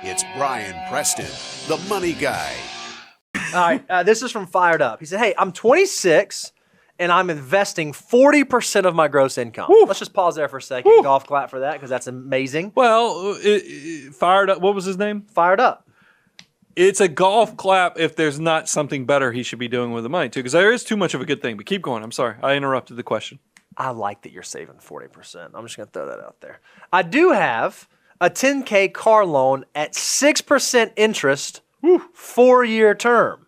It's Brian Preston, the money guy. All right, this is from Fired Up. He said, hey, I'm 26 and I'm investing 40% of my gross income. Woo. Let's just pause there for a second. Woo. Golf clap for that because that's amazing. Well, Fired Up. What was his name? Fired Up. It's a golf clap if there's not something better he should be doing with the money, too, because there is too much of a good thing. But keep going. I'm sorry. I interrupted the question. I like that you're saving 40%. I'm just going to throw that out there. I do have a $10K car loan at 6% interest, 4-year term.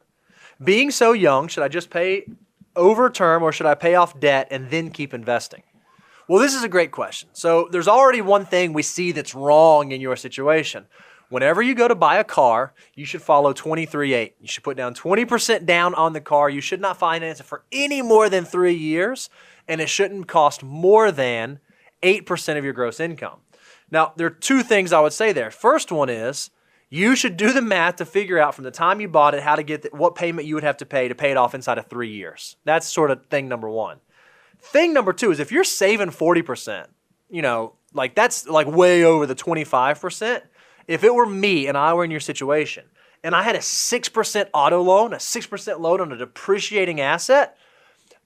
Being so young, should I just pay over term or should I pay off debt and then keep investing? Well, this is a great question. So there's already one thing we see that's wrong in your situation. Whenever you go to buy a car, you should follow 23-8. You should put down 20% down on the car. You should not finance it for any more than 3 years, and it shouldn't cost more than 8% of your gross income. Now, there are two things I would say there. First one is you should do the math to figure out from the time you bought it how to get what payment you would have to pay it off inside of 3 years. That's sort of thing number one. Thing number two is if you're saving 40%, like that's like way over the 25%. If it were me and I were in your situation and I had a 6% auto loan, a 6% loan on a depreciating asset,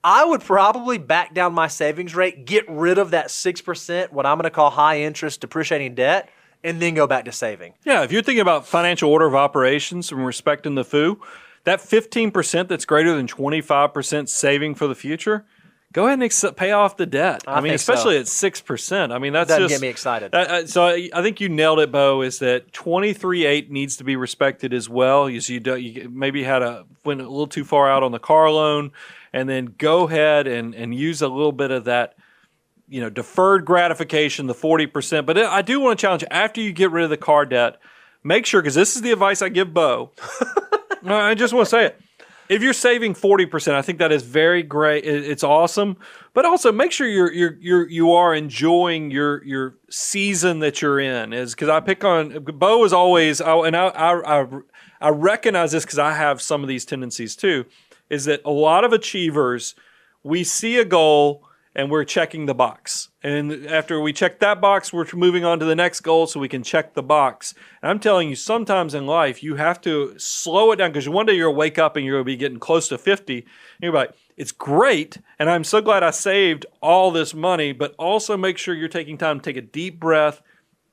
I would probably back down my savings rate, get rid of that 6%, what I'm going to call high interest depreciating debt, and then go back to saving. Yeah, if you're thinking about financial order of operations and respecting the FU, that 15% that's greater than 25% saving for the future, go ahead and pay off the debt. I mean, especially at 6%. I mean, that's Doesn't just get me excited. So I think you nailed it, Bo. Is that 23.8 needs to be respected as well? You maybe went a little too far out on the car loan, and then go ahead and use a little bit of that, deferred gratification, the 40%. But I do want to challenge you, after you get rid of the car debt, make sure, because this is the advice I give Bo. I just want to say it. If you're saving 40%, I think that is very great. It's awesome, but also make sure you are enjoying your season that you're in. Is because I pick on Bo is always, and I recognize this because I have some of these tendencies too. Is that a lot of achievers, we see a goal and we're checking the box. And after we check that box, we're moving on to the next goal so we can check the box. And I'm telling you, sometimes in life, you have to slow it down because one day you'll wake up and you're going to be getting close to 50. And you're like, it's great, and I'm so glad I saved all this money, but also make sure you're taking time to take a deep breath,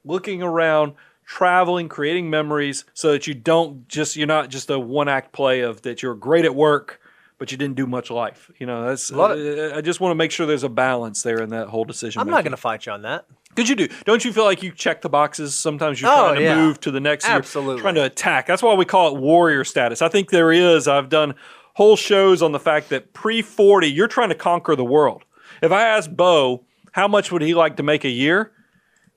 looking around, traveling, creating memories so that you're not just a one-act play of that you're great at work, but you didn't do much life. That's. I just want to make sure there's a balance there in that whole decision. I'm not going to fight you on that. Because you do. Don't you feel like you check the boxes? Sometimes you're trying to move to the next. Absolutely. You're trying to attack. That's why we call it warrior status. I think there is. I've done whole shows on the fact that pre-40, you're trying to conquer the world. If I asked Bo how much would he like to make a year,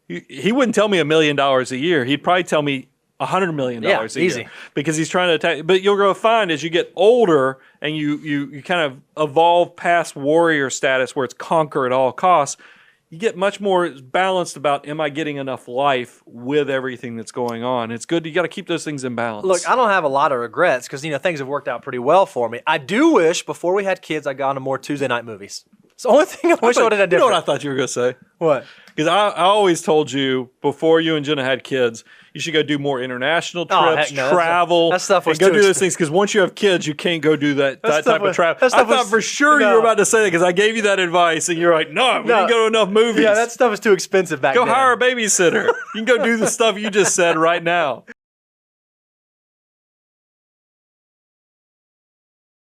he wouldn't tell me $1 million a year. He'd probably tell me $100 million a easy. year, because he's trying to attack. But you'll go find as you get older and you kind of evolve past warrior status where it's conquer at all costs, you get much more balanced about, am I getting enough life with everything that's going on? It's good. You got to keep those things in balance. Look, I don't have a lot of regrets because things have worked out pretty well for me. I do wish before we had kids I got into more Tuesday night movies. It's the only thing I wish I would have done different. You know what I thought you were going to say? What? Because I always told you before you and Jenna had kids, you should go do more international trips, travel, that stuff was and go too do those expensive. things. Because once you have kids, you can't go do that type of travel. I stuff thought was- for sure you no. were about to say that because I gave you that advice, and you're like, no, we didn't go to enough movies. Yeah, that stuff is too expensive back Go then. hire a babysitter. You can go do the stuff you just said right now.